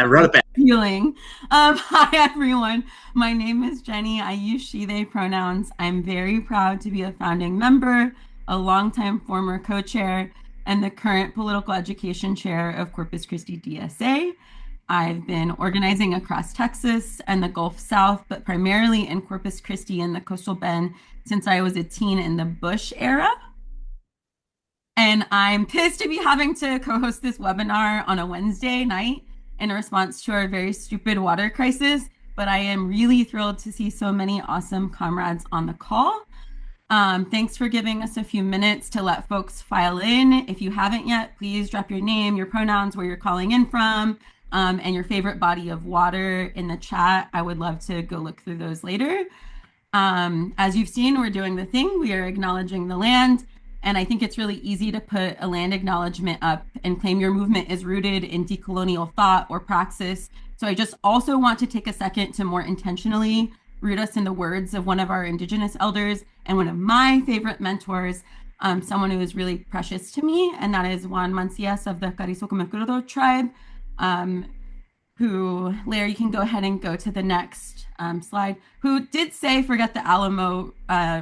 I wrote it back. Feeling. Hi, everyone. My name is Jenny. I use she, they pronouns. I'm very proud to be a founding member, a longtime former co chair, and the current political education chair of Corpus Christi DSA. I've been organizing across Texas and the Gulf South, but primarily in Corpus Christi and the Coastal Bend since I was a teen in the Bush era. And I'm pissed to be having to co host this webinar on a Wednesday night in response to our very stupid water crisis. But I am really thrilled to see so many awesome comrades on the call. Thanks for giving us a few minutes to let folks file in. If you haven't yet, please drop your name, your pronouns, where you're calling in from, and your favorite body of water in the chat. I would love to go look through those later. As you've seen, we're doing the thing. We are acknowledging the land. And I think it's really easy to put a land acknowledgement up and claim your movement is rooted in decolonial thought or praxis. So I just also want to take a second to more intentionally root us in the words of one of our Indigenous elders and one of my favorite mentors, someone who is really precious to me, and that is Juan Mancias of the Carrizo Comecrudo tribe, who, Larry, you can go ahead and go to the next slide, who did say, forget the Alamo,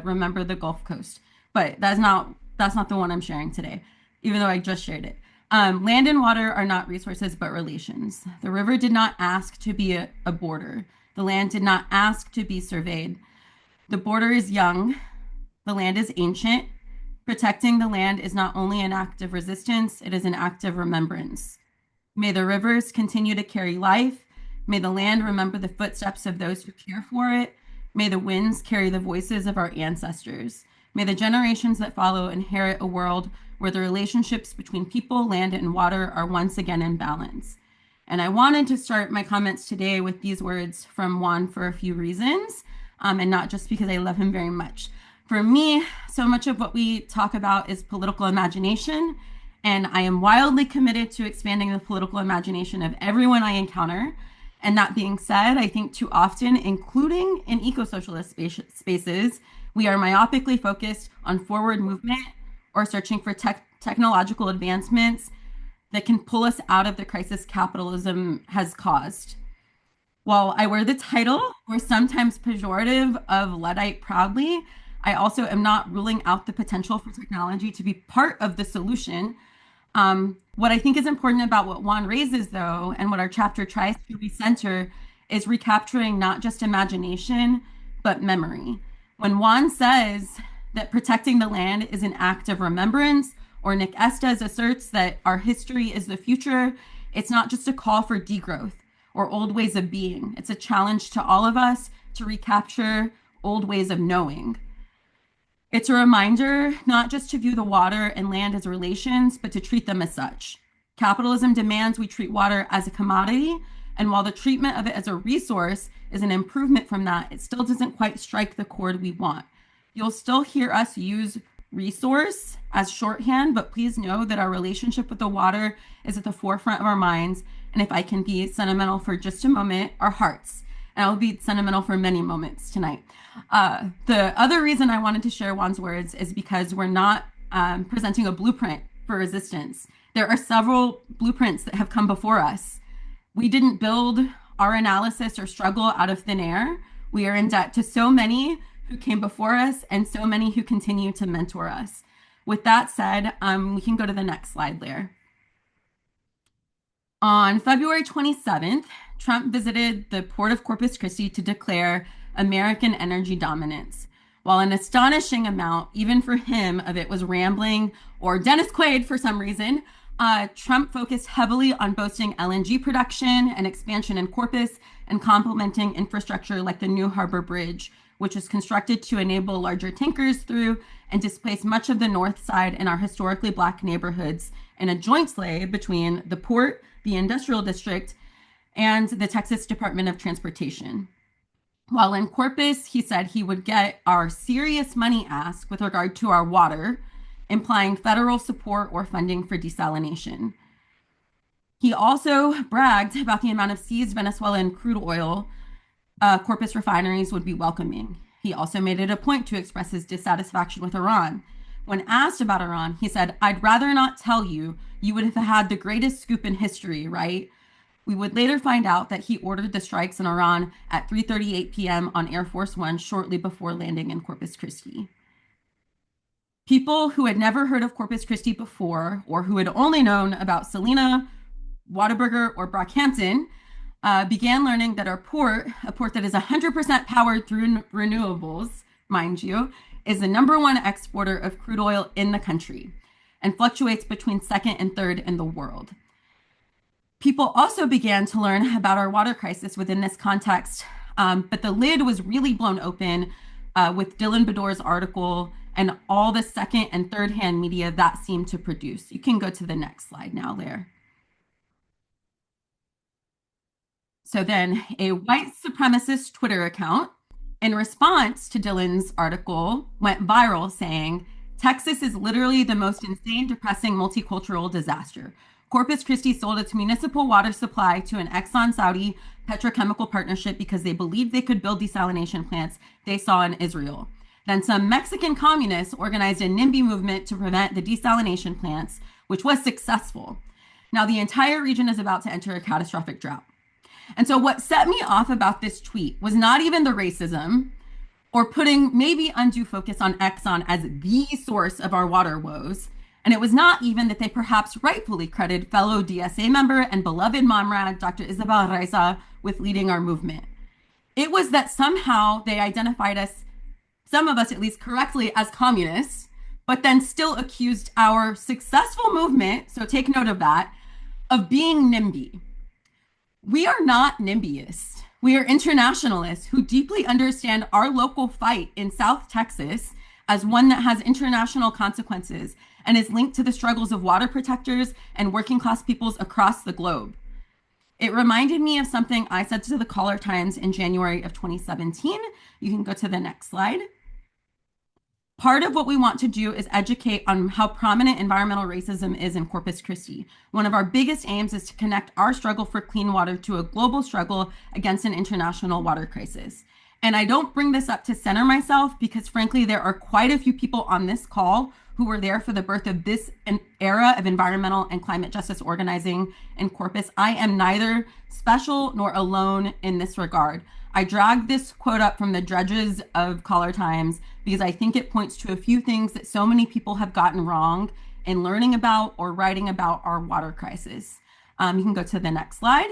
remember the Gulf Coast. But that's not the one I'm sharing today, even though I just shared it. Land and water are not resources, but relations. The river did not ask to be a border. The land did not ask to be surveyed. The border is young. The land is ancient. Protecting the land is not only an act of resistance, it is an act of remembrance. May the rivers continue to carry life. May the land remember the footsteps of those who care for it. May the winds carry the voices of our ancestors. May the generations that follow inherit a world where the relationships between people, land, and water are once again in balance. And I wanted to start my comments today with these words from Juan for a few reasons, and not just because I love him very much. For me, so much of what we talk about is political imagination, and I am wildly committed to expanding the political imagination of everyone I encounter. And that being said, I think too often, including in eco-socialist spaces, we are myopically focused on forward movement or searching for technological advancements that can pull us out of the crisis capitalism has caused. While I wear the title, or sometimes pejorative, of Luddite proudly, I also am not ruling out the potential for technology to be part of the solution. What I think is important about what Juan raises, though, and what our chapter tries to recenter, is recapturing not just imagination, but memory. When Juan says that protecting the land is an act of remembrance, or Nick Estes asserts that our history is the future, it's not just a call for degrowth or old ways of being. It's a challenge to all of us to recapture old ways of knowing. It's a reminder not just to view the water and land as relations, but to treat them as such. Capitalism demands we treat water as a commodity, and while the treatment of it as a resource is an improvement from that, it still doesn't quite strike the chord we want. You'll still hear us use resource as shorthand, but please know that our relationship with the water is at the forefront of our minds. And if I can be sentimental for just a moment, our hearts. And I will be sentimental for many moments tonight. The other reason I wanted to share Juan's words is because we're not presenting a blueprint for resistance. There are several blueprints that have come before us. We didn't build our analysis or struggle out of thin air. We are in debt to so many who came before us and so many who continue to mentor us. With that said, we can go to the next slide there. On February 27th, Trump visited the port of Corpus Christi to declare American energy dominance. While an astonishing amount, even for him, of it was rambling or Dennis Quaid for some reason, Trump focused heavily on boasting LNG production and expansion in Corpus and complementing infrastructure like the New Harbor Bridge, which was constructed to enable larger tankers through and displace much of the north side in our historically Black neighborhoods in a joint sleigh between the port, the industrial district, and the Texas Department of Transportation. While in Corpus, he said he would get our serious money ask with regard to our water, implying federal support or funding for desalination. He also bragged about the amount of seized Venezuelan crude oil Corpus refineries would be welcoming. He also made it a point to express his dissatisfaction with Iran. When asked about Iran, he said, "I'd rather not tell you. You would have had the greatest scoop in history, right?" We would later find out that he ordered the strikes in Iran at 3:38 p.m. on Air Force One shortly before landing in Corpus Christi. People who had never heard of Corpus Christi before, or who had only known about Salina, Whataburger, or Brockhampton, began learning that our port, a port that is 100% powered through renewables, mind you, is the number one exporter of crude oil in the country and fluctuates between second and third in the world. People also began to learn about our water crisis within this context, but the lid was really blown open with Dylan Bedor's article and all the second and third hand media that seemed to produce. You can go to the next slide now, Lair. So then a white supremacist Twitter account, in response to Dylan's article, went viral saying, Texas is literally the most insane, depressing multicultural disaster. Corpus Christi sold its municipal water supply to an Exxon Saudi petrochemical partnership because they believed they could build desalination plants they saw in Israel. Then some Mexican communists organized a NIMBY movement to prevent the desalination plants, which was successful. Now the entire region is about to enter a catastrophic drought. And so what set me off about this tweet was not even the racism or putting maybe undue focus on Exxon as the source of our water woes. And it was not even that they perhaps rightfully credited fellow DSA member and beloved Momrad, Dr. Isabel Raiza, with leading our movement. It was that somehow they identified us, some of us at least correctly, as communists, but then still accused our successful movement, so take note of that, of being NIMBY. We are not NIMBYists. We are internationalists who deeply understand our local fight in South Texas as one that has international consequences and is linked to the struggles of water protectors and working class peoples across the globe. It reminded me of something I said to the Caller Times in January of 2017. You can go to the next slide. Part of what we want to do is educate on how prominent environmental racism is in Corpus Christi. One of our biggest aims is to connect our struggle for clean water to a global struggle against an international water crisis. And I don't bring this up to center myself because frankly, there are quite a few people on this call who were there for the birth of this era of environmental and climate justice organizing in Corpus. I am neither special nor alone in this regard. I dragged this quote up from the dredges of Caller Times because I think it points to a few things that so many people have gotten wrong in learning about or writing about our water crisis. You can go to the next slide.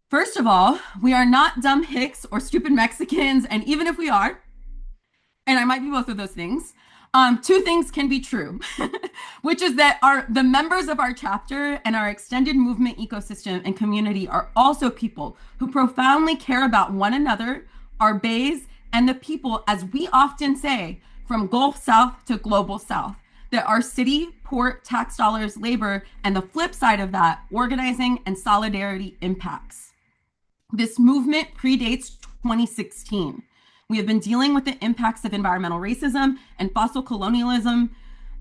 First of all, we are not dumb hicks or stupid Mexicans, and even if we are, and I might be both of those things, two things can be true, which is that the members of our chapter and our extended movement ecosystem and community are also people who profoundly care about one another, our bays, and the people, as we often say, from Gulf South to Global South, that our city, port, tax dollars, labor, and the flip side of that, organizing and solidarity impacts. This movement predates 2016. We have been dealing with the impacts of environmental racism and fossil colonialism,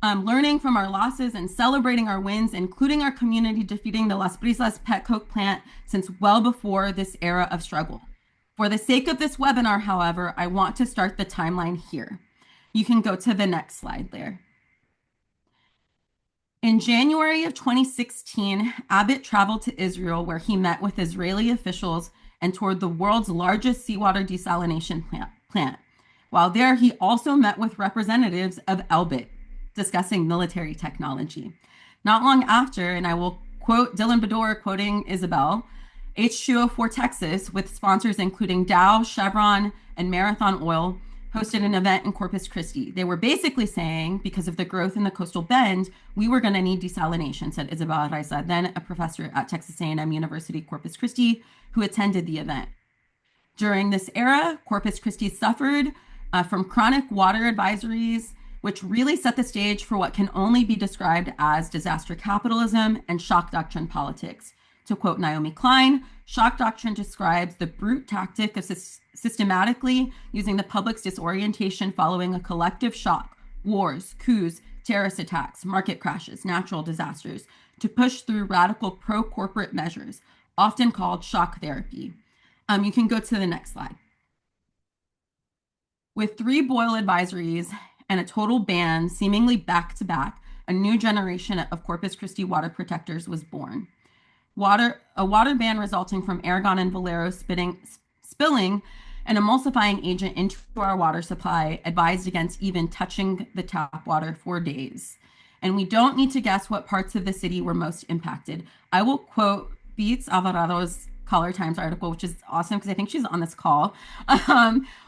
learning from our losses and celebrating our wins, including our community defeating the Las Brisas pet coke plant since well before this era of struggle. For the sake of this webinar, however, I want to start the timeline here. You can go to the next slide there. In January of 2016, Abbott traveled to Israel where he met with Israeli officials and toured the world's largest seawater desalination plant. While there, he also met with representatives of Elbit, discussing military technology. Not long after, and I will quote Dylan Bedor quoting Isabel, H2O4 Texas, with sponsors including Dow, Chevron, and Marathon Oil, hosted an event in Corpus Christi. They were basically saying, because of the growth in the coastal bend, we were going to need desalination, said Isabel Raiza, then a professor at Texas A&M University Corpus Christi, who attended the event. During this era, Corpus Christi suffered from chronic water advisories, which really set the stage for what can only be described as disaster capitalism and shock doctrine politics. To quote Naomi Klein, shock doctrine describes the brute tactic of systematically using the public's disorientation following a collective shock, wars, coups, terrorist attacks, market crashes, natural disasters, to push through radical pro-corporate measures, often called shock therapy. You can go to the next slide. With 3 boil advisories and a total ban seemingly back to back, a new generation of Corpus Christi water protectors was born. a water ban resulting from argon and Valero spilling an emulsifying agent into our water supply, advised against even touching the tap water for days. And we don't need to guess what parts of the city were most impacted. I will quote Beats Alvarado's Caller Times article, which is awesome because I think she's on this call.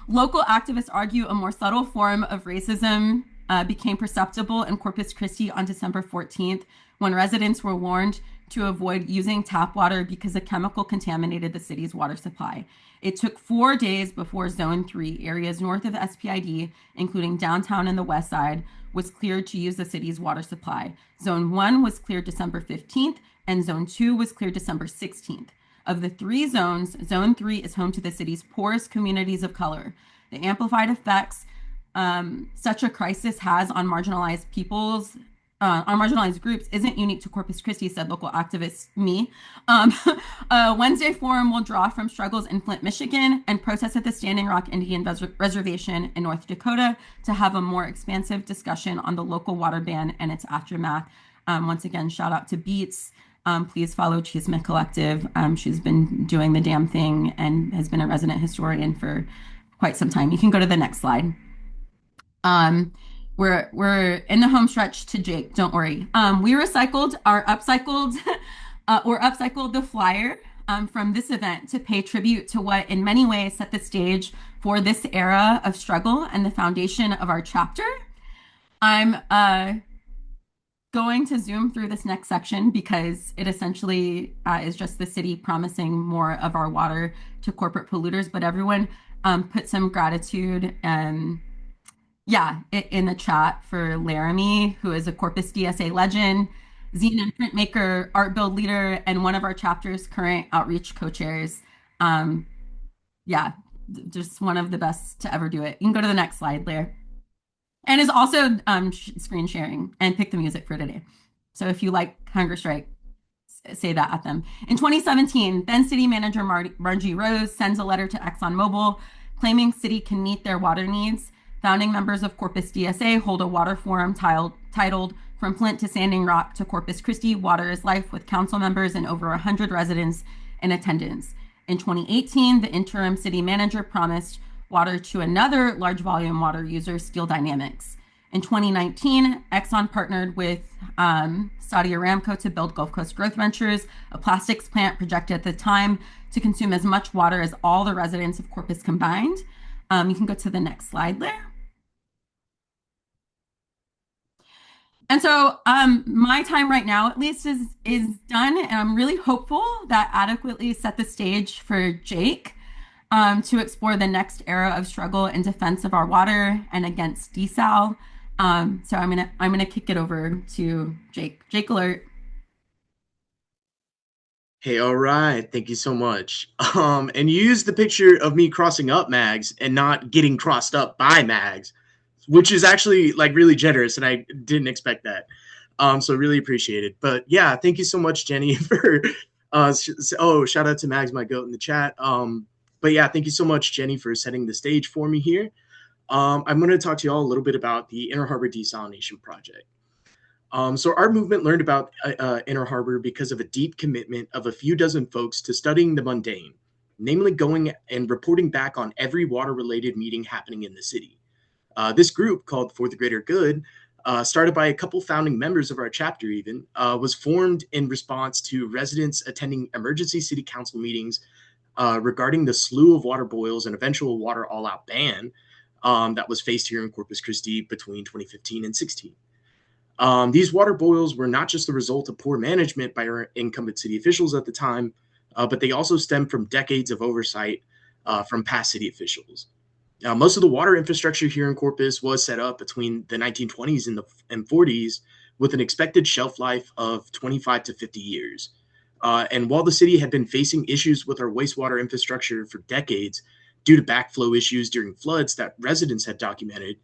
Local activists argue a more subtle form of racism became perceptible in Corpus Christi on December 14th when residents were warned to avoid using tap water because the chemical contaminated the city's water supply. It took 4 days before Zone 3, areas north of SPID, including downtown and the west side, was cleared to use the city's water supply. Zone 1 was cleared December 15th, and Zone 2 was cleared December 16th. Of the 3 zones, Zone 3 is home to the city's poorest communities of color. The amplified effects such a crisis has on marginalized peoples, on marginalized groups, isn't unique to Corpus Christi, said local activist me. A Wednesday forum will draw from struggles in Flint, Michigan, and protests at the Standing Rock Indian Reservation in North Dakota to have a more expansive discussion on the local water ban and its aftermath. Once again, shout out to Beats. Please follow Chisme Collective. She's been doing the damn thing and has been a resident historian for quite some time. You can go to the next slide. We're in the home stretch to Jake. Don't worry. We recycled our upcycled or upcycled the flyer from this event to pay tribute to what in many ways set the stage for this era of struggle and the foundation of our chapter. I'm going to zoom through this next section because it essentially is just the city promising more of our water to corporate polluters, but everyone put some gratitude in the chat for Laramie, who is a Corpus DSA legend, zine and printmaker, art build leader, and one of our chapter's current outreach co-chairs. Just one of the best to ever do it. You can go to the next slide, Lair. And is also screen sharing and pick the music for today. So if you like Hunger Strike, say that at them. In 2017, then city manager Margie Rose sends a letter to ExxonMobil claiming city can meet their water needs. Founding members of Corpus DSA hold a water forum titled From Flint to Standing Rock to Corpus Christi, Water is Life, with council members and over 100 residents in attendance. In 2018, the interim city manager promised water to another large volume water user, Steel Dynamics. In 2019, Exxon partnered with Saudi Aramco to build Gulf Coast Growth Ventures, a plastics plant projected at the time to consume as much water as all the residents of Corpus combined. You can go to the next slide there. And so my time right now, at least, is done, and I'm really hopeful that adequately set the stage for Jake to explore the next era of struggle in defense of our water and against desal. So I'm gonna kick it over to Jake. Jake alert. Hey, all right. Thank you so much. And you used the picture of me crossing up Mags and not getting crossed up by Mags, which is actually like really generous, and I didn't expect that. So really appreciate it. But yeah, thank you so much, Jenny, for shout out to Mags, my goat, in the chat. But yeah, thank you so much, Jenny, for setting the stage for me here. I'm going to talk to you all a little bit about the Inner Harbor Desalination Project. So our movement learned about Inner Harbor because of a deep commitment of a few dozen folks to studying the mundane, namely going and reporting back on every water-related meeting happening in the city. This group, called For the Greater Good, started by a couple founding members of our chapter even, was formed in response to residents attending emergency city council meetings regarding the slew of water boils and eventual water all-out ban that was faced here in Corpus Christi between 2015 and 16. These water boils were not just the result of poor management by our incumbent city officials at the time, but they also stemmed from decades of oversight from past city officials. Most of the water infrastructure here in Corpus was set up between the 1920s and 40s with an expected shelf life of 25 to 50 years. And while the city had been facing issues with our wastewater infrastructure for decades due to backflow issues during floods that residents had documented,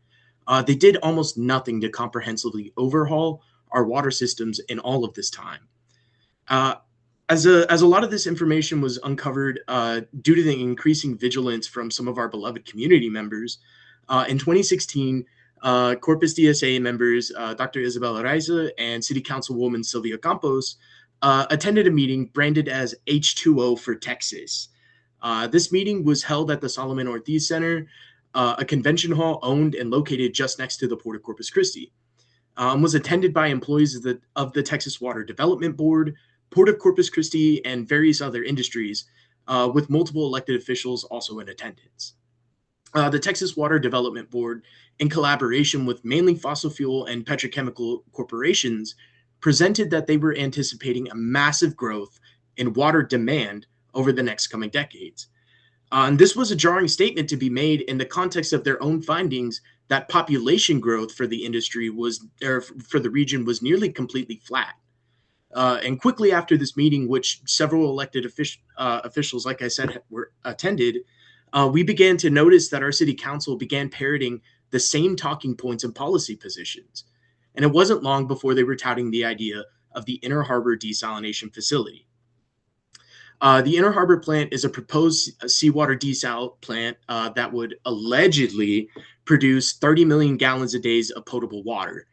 they did almost nothing to comprehensively overhaul our water systems in all of this time. As a lot of this information was uncovered due to the increasing vigilance from some of our beloved community members, in 2016, Corpus DSA members Dr. Isabel Araiza and City Councilwoman Sylvia Campos attended a meeting branded as H2O for Texas. This meeting was held at the Solomon Ortiz Center, a convention hall owned and located just next to the Port of Corpus Christi. Was attended by employees of the Texas Water Development Board, Port of Corpus Christi, and various other industries, with multiple elected officials also in attendance. The Texas Water Development Board, in collaboration with mainly fossil fuel and petrochemical corporations, presented that they were anticipating a massive growth in water demand over the next coming decades. And this was a jarring statement to be made in the context of their own findings that population growth for the industry for the region was nearly completely flat. And quickly after this meeting, which several elected officials, like I said, were attended, we began to notice that our city council began parroting the same talking points and policy positions. And it wasn't long before they were touting the idea of the Inner Harbor Desalination Facility. The Inner Harbor plant is a proposed seawater desal plant that would allegedly produce 30 million gallons a day of potable water.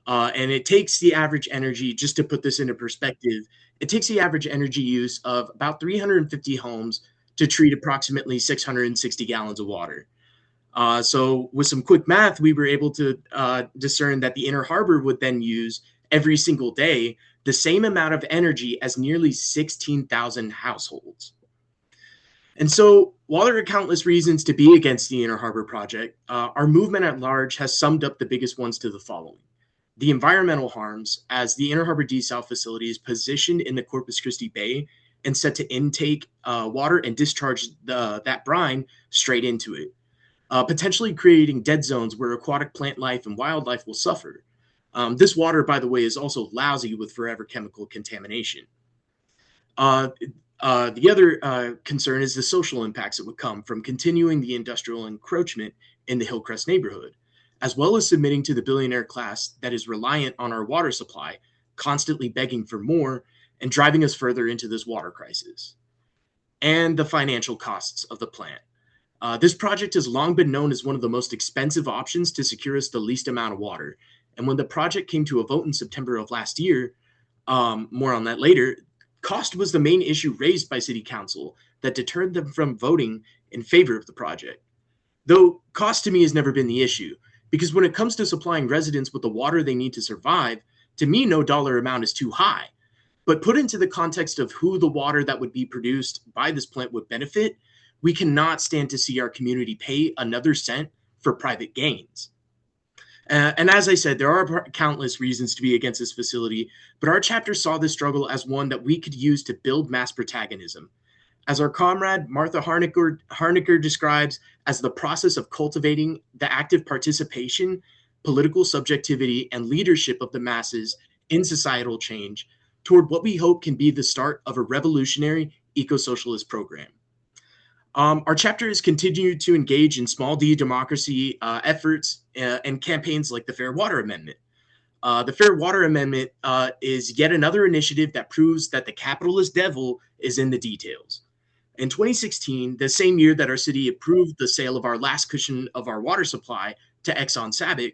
And it takes the average energy, just to put this into perspective, it takes the average energy use of about 350 homes to treat approximately 660 gallons of water. So with some quick math, we were able to discern that the Inner Harbor would then use every single day the same amount of energy as nearly 16,000 households. And so, while there are countless reasons to be against the Inner Harbor project, our movement at large has summed up the biggest ones to the following. The environmental harms, as the Inner Harbor desal facility is positioned in the Corpus Christi Bay and set to intake water and discharge that brine straight into it, potentially creating dead zones where aquatic plant life and wildlife will suffer. This water, by the way, is also lousy with forever chemical contamination. The other concern is the social impacts that would come from continuing the industrial encroachment in the Hillcrest neighborhood, as well as submitting to the billionaire class that is reliant on our water supply, constantly begging for more and driving us further into this water crisis. And the financial costs of the plant. This project has long been known as one of the most expensive options to secure us the least amount of water. And when the project came to a vote in September of last year, more on that later, cost was the main issue raised by City Council that deterred them from voting in favor of the project. Though cost to me has never been the issue, because when it comes to supplying residents with the water they need to survive, to me, no dollar amount is too high. But put into the context of who the water that would be produced by this plant would benefit, we cannot stand to see our community pay another cent for private gains. And as I said, there are countless reasons to be against this facility, but our chapter saw this struggle as one that we could use to build mass protagonism. As our comrade Martha Harnicker describes as the process of cultivating the active participation, political subjectivity, and leadership of the masses in societal change toward what we hope can be the start of a revolutionary eco-socialist program. Our chapter has continued to engage in small d democracy efforts and campaigns like the Fair Water Amendment. The Fair Water Amendment is yet another initiative that proves that the capitalist devil is in the details. In 2016, the same year that our city approved the sale of our last cushion of our water supply to Exxon Sabic,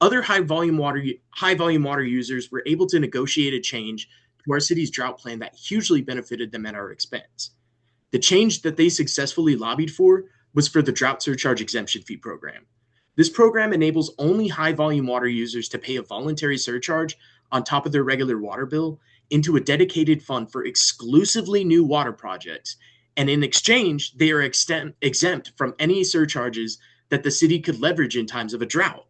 other high-volume water users were able to negotiate a change to our city's drought plan that hugely benefited them at our expense. The change that they successfully lobbied for was for the drought surcharge exemption fee program. This program enables only high-volume water users to pay a voluntary surcharge on top of their regular water bill into a dedicated fund for exclusively new water projects, and in exchange, they are exempt from any surcharges that the city could leverage in times of a drought.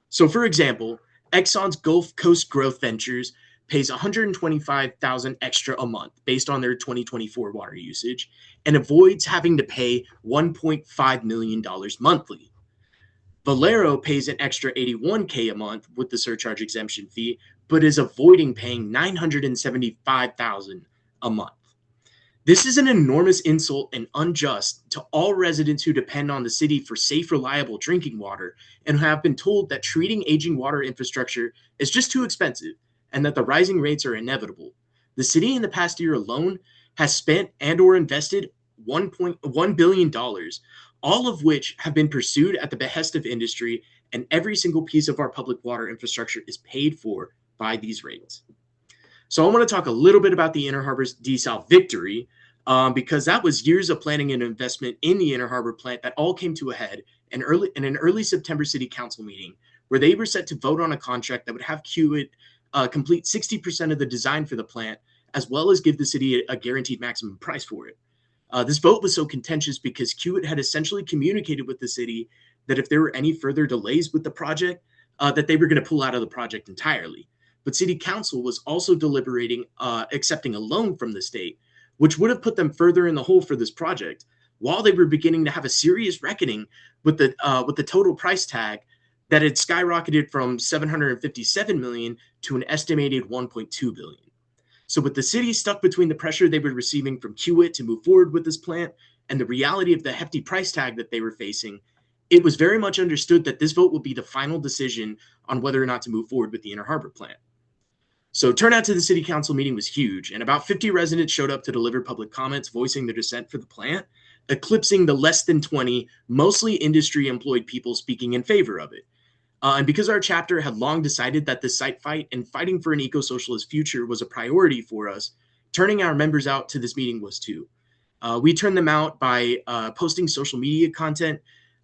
So, for example, Exxon's Gulf Coast Growth Ventures pays $125,000 extra a month based on their 2024 water usage and avoids having to pay $1.5 million monthly. Valero pays an extra $81K a month with the surcharge exemption fee, but is avoiding paying $975,000 a month. This is an enormous insult and unjust to all residents who depend on the city for safe, reliable drinking water and who have been told that treating aging water infrastructure is just too expensive and that the rising rates are inevitable. The city in the past year alone has spent and or invested $1.1 billion, all of which have been pursued at the behest of industry, and every single piece of our public water infrastructure is paid for by these rates. So I want to talk a little bit about the Inner Harbor desal victory, because that was years of planning and investment in the Inner Harbor plant that all came to a head in an early September City Council meeting, where they were set to vote on a contract that would have Kiewit complete 60% of the design for the plant, as well as give the city a guaranteed maximum price for it. This vote was so contentious because Kiewit had essentially communicated with the city that if there were any further delays with the project, that they were going to pull out of the project entirely. But City Council was also deliberating accepting a loan from the state, which would have put them further in the hole for this project, while they were beginning to have a serious reckoning with the total price tag that had skyrocketed from 757 million to an estimated 1.2 billion. So with the city stuck between the pressure they were receiving from Kiewit to move forward with this plant and the reality of the hefty price tag that they were facing, it was very much understood that this vote would be the final decision on whether or not to move forward with the Inner Harbor plant. So turnout to the city council meeting was huge, and about 50 residents showed up to deliver public comments voicing their dissent for the plant, eclipsing the less than 20, mostly industry-employed people speaking in favor of it. And because our chapter had long decided that the site fight and fighting for an eco-socialist future was a priority for us, turning our members out to this meeting was too. We turned them out by posting social media content,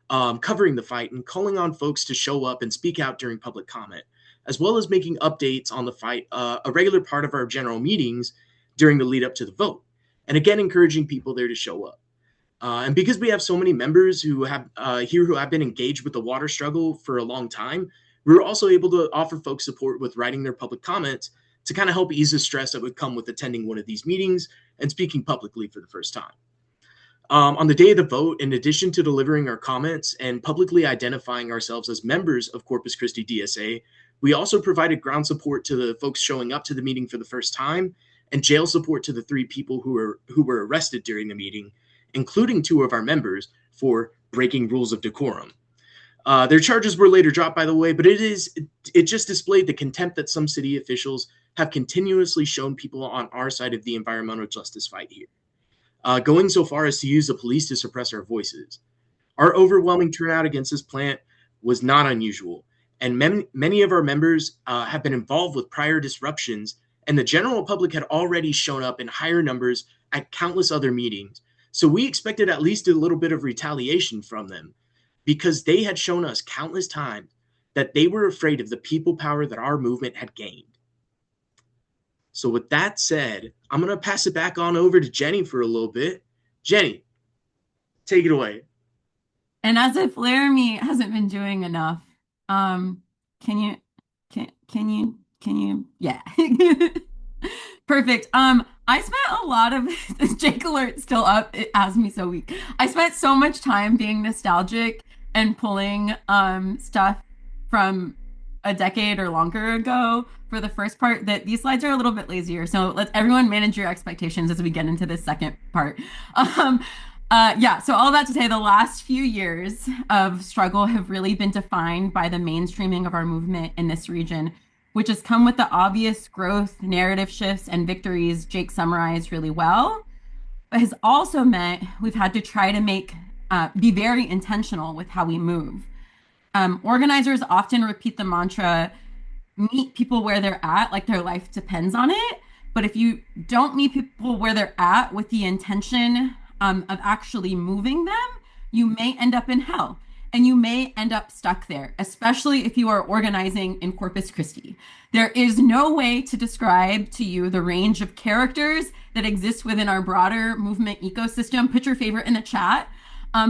covering the fight, and calling on folks to show up and speak out during public comment, as well as making updates on the fight a regular part of our general meetings during the lead up to the vote, and again encouraging people there to show up. And because we have so many members who have who have been engaged with the water struggle for a long time, we were also able to offer folks support with writing their public comments to kind of help ease the stress that would come with attending one of these meetings and speaking publicly for the first time. On the day of the vote, in addition to delivering our comments and publicly identifying ourselves as members of Corpus Christi DSA, we also provided ground support to the folks showing up to the meeting for the first time and jail support to the 3 people who were arrested during the meeting, including 2 of our members for breaking rules of decorum. Their charges were later dropped, by the way, but it just displayed the contempt that some city officials have continuously shown people on our side of the environmental justice fight here, going so far as to use the police to suppress our voices. Our overwhelming turnout against this plant was not unusual, and many of our members have been involved with prior disruptions, and the general public had already shown up in higher numbers at countless other meetings. So we expected at least a little bit of retaliation from them, because they had shown us countless times that they were afraid of the people power that our movement had gained. So with that said, I'm going to pass it back on over to Jenny for a little bit. Jenny, take it away. And as if Laramie hasn't been doing enough, can you, yeah. Perfect. I spent a lot of this Jake alert still up. It has me so weak. I spent so much time being nostalgic and pulling stuff from a decade or longer ago for the first part that these slides are a little bit lazier. So let's everyone manage your expectations as we get into this second part. Yeah, so all that to say, the last few years of struggle have really been defined by the mainstreaming of our movement in this region, which has come with the obvious growth, narrative shifts, and victories Jake summarized really well, but has also meant we've had to try to be very intentional with how we move. Organizers often repeat the mantra, meet people where they're at, like their life depends on it. But if you don't meet people where they're at with the intention of actually moving them, you may end up in hell. And you may end up stuck there, especially if you are organizing in Corpus Christi. There is no way to describe to you the range of characters that exist within our broader movement ecosystem. Put your favorite in the chat,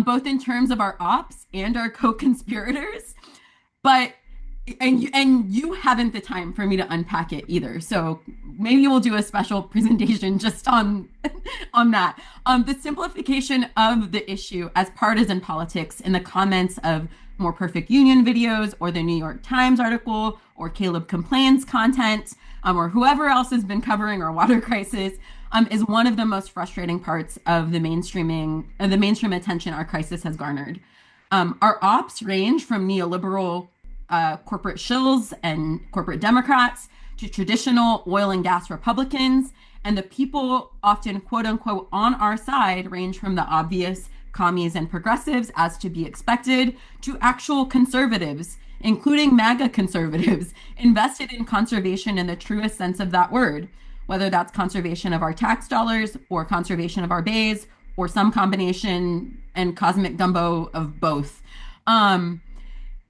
both in terms of our ops and our co-conspirators. And you haven't the time for me to unpack it either. So maybe we'll do a special presentation just on that. The simplification of the issue as partisan politics in the comments of More Perfect Union videos or the New York Times article or Caleb Complains content or whoever else has been covering our water crisis is one of the most frustrating parts of the mainstream attention our crisis has garnered. Our ops range from neoliberal corporate shills and corporate Democrats to traditional oil and gas Republicans, and the people often quote unquote on our side range from the obvious commies and progressives as to be expected to actual conservatives, including MAGA conservatives invested in conservation in the truest sense of that word. whether that's conservation of our tax dollars or conservation of our bays or some combination and cosmic gumbo of both. Um,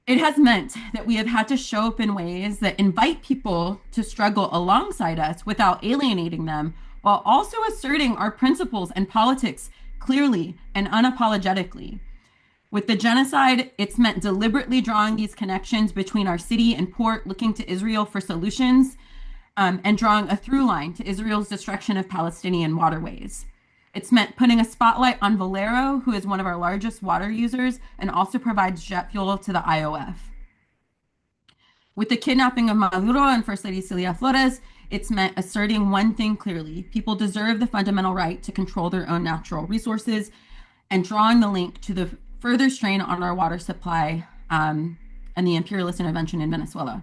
it has meant that we have had to show up in ways that invite people to struggle alongside us without alienating them, while also asserting our principles and politics clearly and unapologetically. With the genocide, it's meant deliberately drawing these connections between our city and port, looking to Israel for solutions, and drawing a through line to Israel's destruction of Palestinian waterways. It's meant putting a spotlight on Valero, who is one of our largest water users and also provides jet fuel to the IOF. With the kidnapping of Maduro and First Lady Celia Flores, it's meant asserting one thing clearly: people deserve the fundamental right to control their own natural resources, and drawing the link to the further strain on our water supply and the imperialist intervention in Venezuela.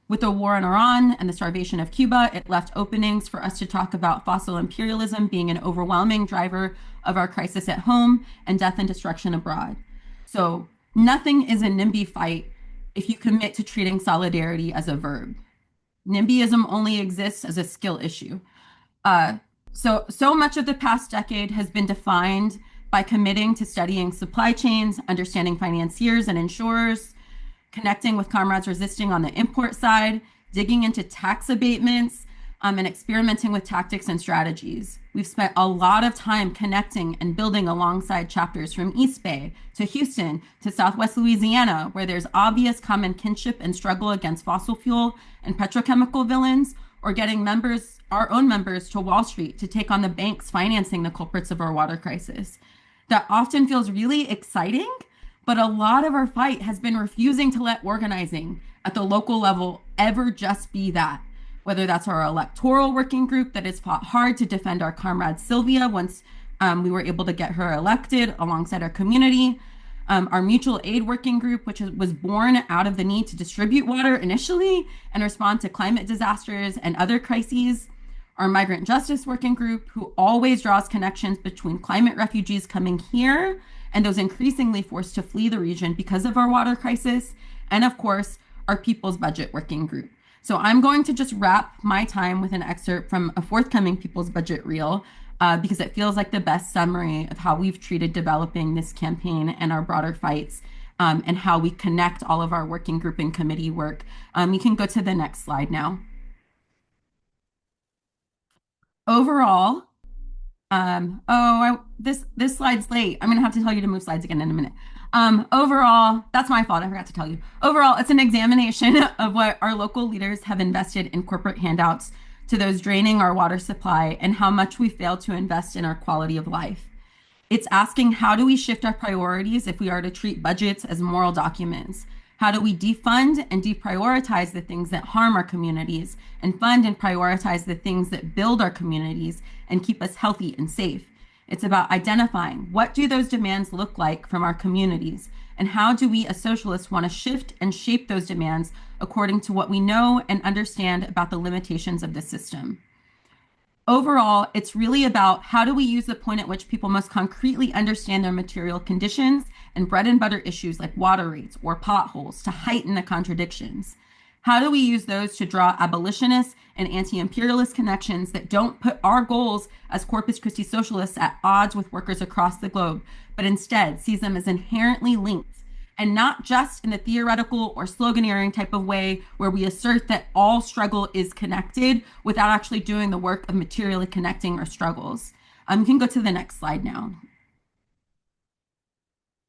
With the war in Iran and the starvation of Cuba, it left openings for us to talk about fossil imperialism being an overwhelming driver of our crisis at home and death and destruction abroad. So nothing is a NIMBY fight if you commit to treating solidarity as a verb. NIMBYism only exists as a skill issue. So much of the past decade has been defined by committing to studying supply chains, understanding financiers and insurers, connecting with comrades resisting on the import side, digging into tax abatements, and experimenting with tactics and strategies. We've spent a lot of time connecting and building alongside chapters from East Bay to Houston to Southwest Louisiana, where there's obvious common kinship and struggle against fossil fuel and petrochemical villains, or getting members, our own members, to Wall Street to take on the banks financing the culprits of our water crisis. That often feels really exciting, but a lot of our fight has been refusing to let organizing at the local level ever just be that. Whether that's our electoral working group that has fought hard to defend our comrade Sylvia once we were able to get her elected alongside our community, our mutual aid working group, which was born out of the need to distribute water initially and respond to climate disasters and other crises, our migrant justice working group, who always draws connections between climate refugees coming here and those increasingly forced to flee the region because of our water crisis, and of course, our People's Budget Working Group. So I'm going to just wrap my time with an excerpt from a forthcoming People's Budget reel, because it feels like the best summary of how we've treated developing this campaign and our broader fights, and how we connect all of our working group and committee work. You can go to the next slide now. Overall, this slide's late. I'm gonna have to tell you to move slides again in a minute. Overall, that's my fault. I forgot to tell you. Overall, it's an examination of what our local leaders have invested in corporate handouts to those draining our water supply and how much we failed to invest in our quality of life. It's asking, how do we shift our priorities if we are to treat budgets as moral documents? How do we defund and deprioritize the things that harm our communities and fund and prioritize the things that build our communities and keep us healthy and safe? It's about identifying what do those demands look like from our communities, and how do we as socialists want to shift and shape those demands according to what we know and understand about the limitations of the system. Overall, it's really about how do we use the point at which people most concretely understand their material conditions and bread and butter issues like water rates or potholes to heighten the contradictions. How do we use those to draw abolitionist and anti-imperialist connections that don't put our goals as Corpus Christi socialists at odds with workers across the globe, but instead sees them as inherently linked, and not just in the theoretical or sloganeering type of way where we assert that all struggle is connected without actually doing the work of materially connecting our struggles. You can go to the next slide now.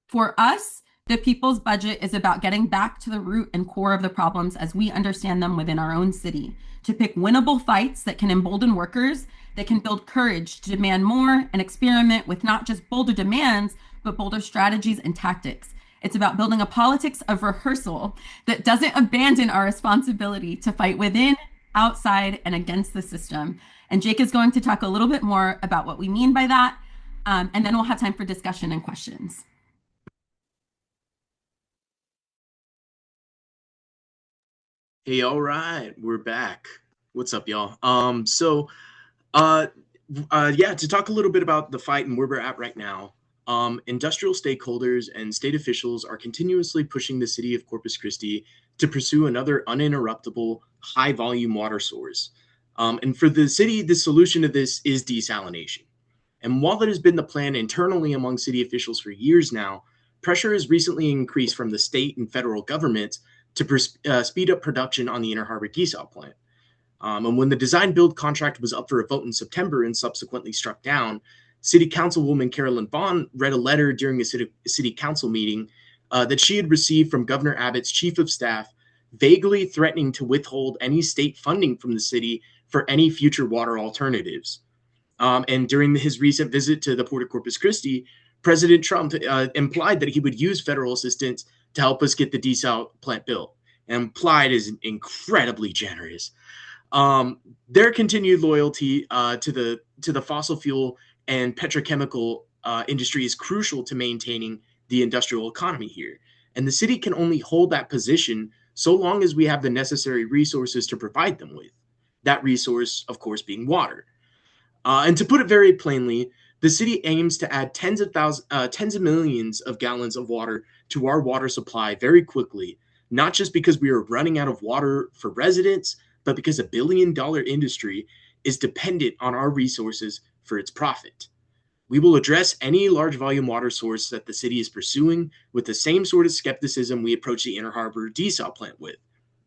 For us, the People's Budget is about getting back to the root and core of the problems as we understand them within our own city, to pick winnable fights that can embolden workers, that can build courage to demand more and experiment with not just bolder demands, but bolder strategies and tactics. It's about building a politics of rehearsal that doesn't abandon our responsibility to fight within, outside, and against the system. And Jake is going to talk a little bit more about what we mean by that, and then we'll have time for discussion and questions. Hey, all right, we're back. What's up, y'all? Yeah, to talk a little bit about the fight and where we're at right now. Industrial stakeholders and state officials are continuously pushing the city of Corpus Christi to pursue another uninterruptible, high-volume water source. And for the city, the solution to this is desalination. And while that has been the plan internally among city officials for years now, pressure has recently increased from the state and federal governments to speed up production on the Inner Harbor desal plant. And when the design build contract was up for a vote in September and subsequently struck down, City Councilwoman Carolyn Vaughn read a letter during a city council meeting that she had received from Governor Abbott's chief of staff, vaguely threatening to withhold any state funding from the city for any future water alternatives. And during his recent visit to the Port of Corpus Christi, President Trump implied that he would use federal assistance to help us get the desal plant built. And implied is incredibly generous. Their continued loyalty to the fossil fuel and petrochemical industry is crucial to maintaining the industrial economy here. And the city can only hold that position so long as we have the necessary resources to provide them with. That resource, of course, being water. And to put it very plainly, the city aims to add tens of millions of gallons of water to our water supply very quickly, not just because we are running out of water for residents, but because a billion-dollar industry is dependent on our resources for its profit. We will address any large volume water source that the city is pursuing with the same sort of skepticism we approach the Inner Harbor desal plant with,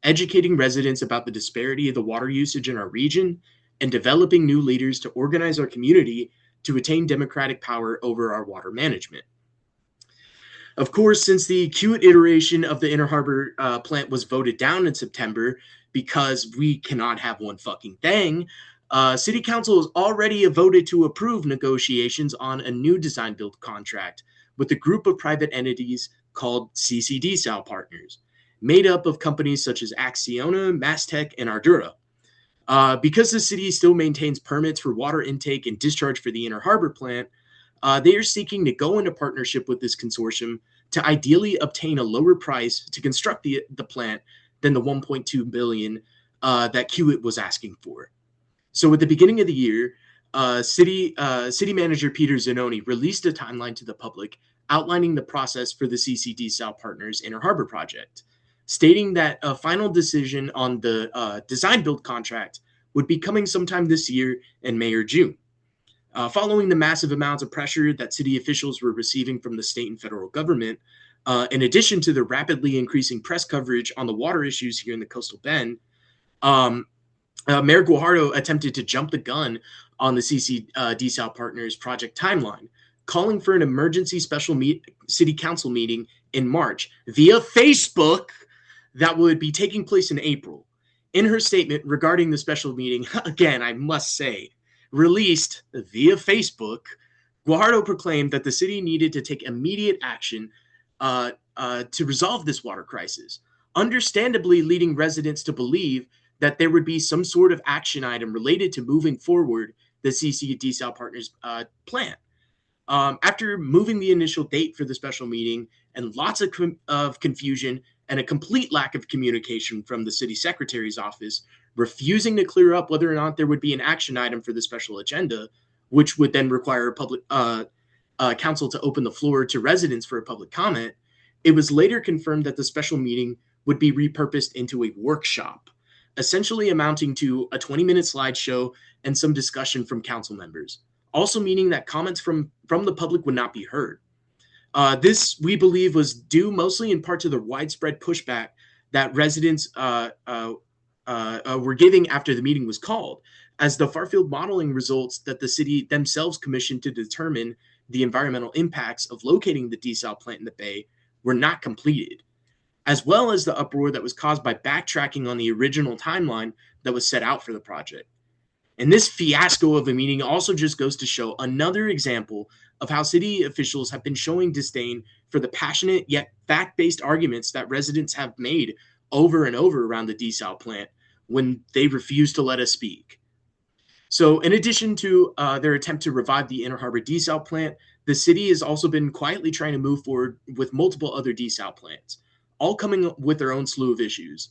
educating residents about the disparity of the water usage in our region and developing new leaders to organize our community to attain democratic power over our water management. Of course, since the Kiewit iteration of the Inner Harbor plant was voted down in September because we cannot have one fucking thing, City Council has already voted to approve negotiations on a new design build contract with a group of private entities called CCD Partners, made up of companies such as Acciona, Mastech, and Ardura. Because the city still maintains permits for water intake and discharge for the Inner Harbor plant, they are seeking to go into partnership with this consortium to ideally obtain a lower price to construct the plant than the $1.2 billion that Kiewit was asking for. So at the beginning of the year, city manager Peter Zanoni released a timeline to the public outlining the process for the CCD Partners Inner Harbor project, stating that a final decision on the design build contract would be coming sometime this year in May or June. Following the massive amounts of pressure that city officials were receiving from the state and federal government, in addition to the rapidly increasing press coverage on the water issues here in the coastal bend, Mayor Guajardo attempted to jump the gun on the CCD Partners project timeline, calling for an emergency special city council meeting in March via Facebook that would be taking place in April. In her statement regarding the special meeting, again, I must say, released via Facebook, Guajardo proclaimed that the city needed to take immediate action to resolve this water crisis, understandably leading residents to believe that there would be some sort of action item related to moving forward the CCD Partners plant. After moving the initial date for the special meeting and lots of confusion and a complete lack of communication from the city secretary's office, refusing to clear up whether or not there would be an action item for the special agenda, which would then require public council to open the floor to residents for a public comment, it was later confirmed that the special meeting would be repurposed into a workshop, essentially amounting to a 20-minute slideshow and some discussion from council members, also meaning that comments from the public would not be heard. This, we believe, was due mostly in part to the widespread pushback that residents were giving after the meeting was called, as the far-field modeling results that the city themselves commissioned to determine the environmental impacts of locating the desal plant in the bay were not completed, as well as the uproar that was caused by backtracking on the original timeline that was set out for the project. And this fiasco of a meeting also just goes to show another example of how city officials have been showing disdain for the passionate yet fact-based arguments that residents have made over and over around the desal plant when they refuse to let us speak. So in addition to their attempt to revive the Inner Harbor desal plant, the city has also been quietly trying to move forward with multiple other desal plants, all coming with their own slew of issues.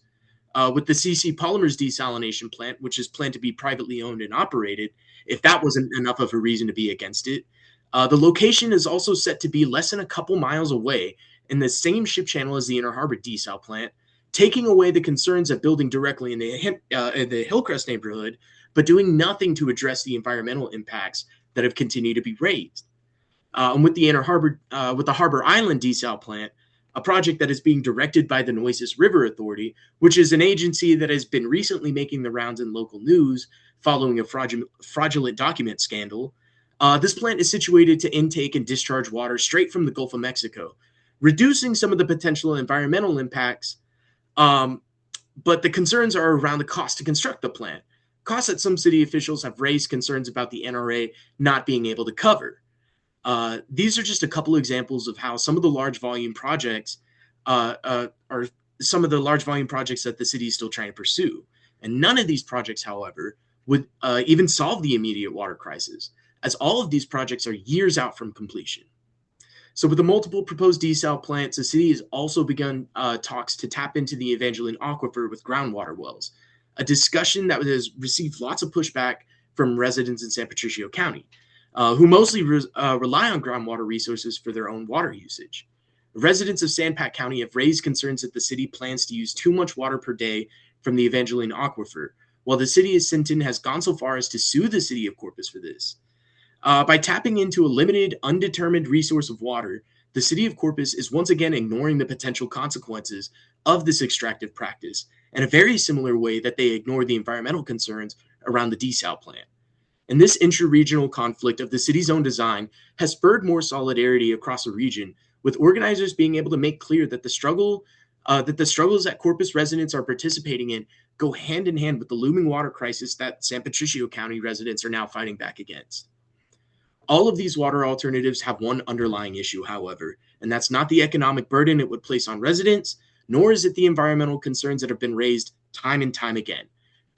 With the CC Polymers desalination plant, which is planned to be privately owned and operated, if that wasn't enough of a reason to be against it, the location is also set to be less than a couple miles away in the same ship channel as the Inner Harbor desal plant, taking away the concerns of building directly in the Hillcrest neighborhood but doing nothing to address the environmental impacts that have continued to be raised. And with the Harbor Island desal plant, a project that is being directed by the Nueces River Authority, which is an agency that has been recently making the rounds in local news following a fraudulent document scandal. This plant is situated to intake and discharge water straight from the Gulf of Mexico, reducing some of the potential environmental impacts. But the concerns are around the cost to construct the plant, costs that some city officials have raised concerns about the NRA not being able to cover. These are just a couple examples of how some of the large volume projects are some of the large volume projects that the city is still trying to pursue. And none of these projects, however, would even solve the immediate water crisis, as all of these projects are years out from completion. So with the multiple proposed desal plants, the city has also begun talks to tap into the Evangeline Aquifer with groundwater wells, a discussion that has received lots of pushback from residents in San Patricio County, who mostly rely on groundwater resources for their own water usage. Residents of San Pat County have raised concerns that the city plans to use too much water per day from the Evangeline Aquifer, while the city of Sinton has gone so far as to sue the city of Corpus for this. By tapping into a limited, undetermined resource of water, the city of Corpus is once again ignoring the potential consequences of this extractive practice in a very similar way that they ignore the environmental concerns around the desal plant. And this intra-regional conflict of the city's own design has spurred more solidarity across the region, with organizers being able to make clear that the struggles that Corpus residents are participating in go hand in hand with the looming water crisis that San Patricio County residents are now fighting back against. All of these water alternatives have one underlying issue, however, and that's not the economic burden it would place on residents, nor is it the environmental concerns that have been raised time and time again.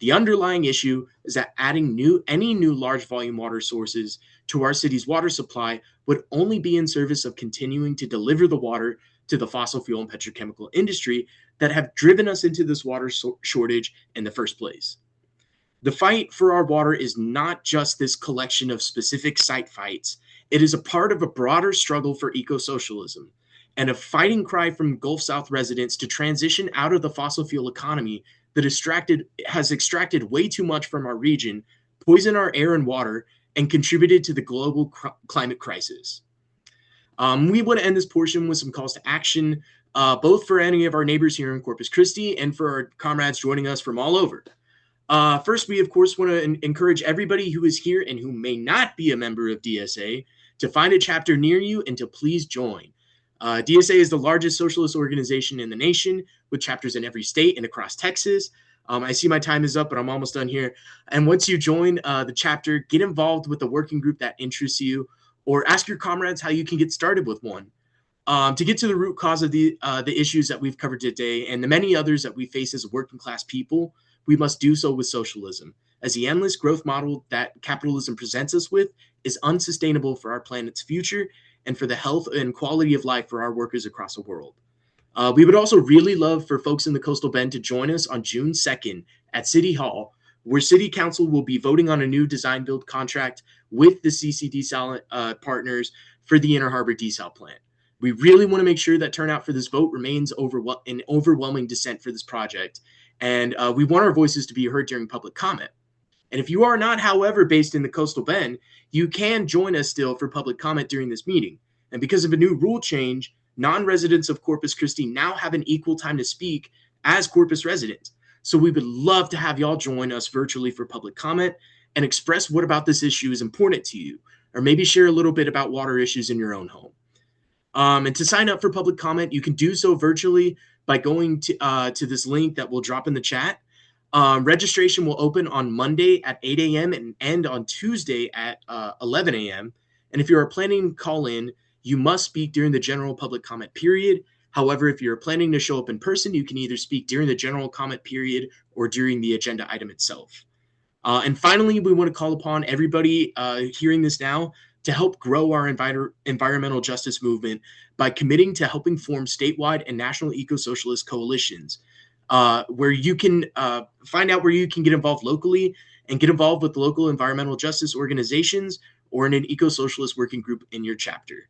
The underlying issue is that adding any new large volume water sources to our city's water supply would only be in service of continuing to deliver the water to the fossil fuel and petrochemical industry that have driven us into this water shortage in the first place. The fight for our water is not just this collection of specific site fights. It is a part of a broader struggle for eco-socialism and a fighting cry from Gulf South residents to transition out of the fossil fuel economy that has extracted way too much from our region, poisoned our air and water, and contributed to the global climate crisis. We want to end this portion with some calls to action, both for any of our neighbors here in Corpus Christi and for our comrades joining us from all over. First, we, of course, want to encourage everybody who is here and who may not be a member of DSA to find a chapter near you and to please join. DSA is the largest socialist organization in the nation, with chapters in every state and across Texas. I see my time is up, but I'm almost done here. And once you join the chapter, get involved with the working group that interests you, or ask your comrades how you can get started with one. To get to the root cause of the issues that we've covered today and the many others that we face as working class people, we must do so with socialism, as the endless growth model that capitalism presents us with is unsustainable for our planet's future and for the health and quality of life for our workers across the world. We would also really love for folks in the Coastal Bend to join us on June 2nd at City Hall, where City Council will be voting on a new design-build contract with the CCD partners for the Inner Harbor desal plant. We really want to make sure that turnout for this vote remains in overwhelming dissent for this project, and we want our voices to be heard during public comment. And if you are not, however, based in the Coastal Bend, you can join us still for public comment during this meeting. And because of a new rule change, non-residents of Corpus Christi now have an equal time to speak as Corpus residents. So we would love to have y'all join us virtually for public comment and express what about this issue is important to you, or maybe share a little bit about water issues in your own home. And to sign up for public comment, you can do so virtually by going to this link that we'll drop in the chat. Registration will open on Monday at 8 a.m. and end on Tuesday at 11 a.m. And if you are planning to call in, you must speak during the general public comment period. However, if you're planning to show up in person, you can either speak during the general comment period or during the agenda item itself. And finally, we want to call upon everybody hearing this now to help grow our environmental justice movement by committing to helping form statewide and national eco-socialist coalitions, where you can find out where you can get involved locally and get involved with local environmental justice organizations or in an eco-socialist working group in your chapter.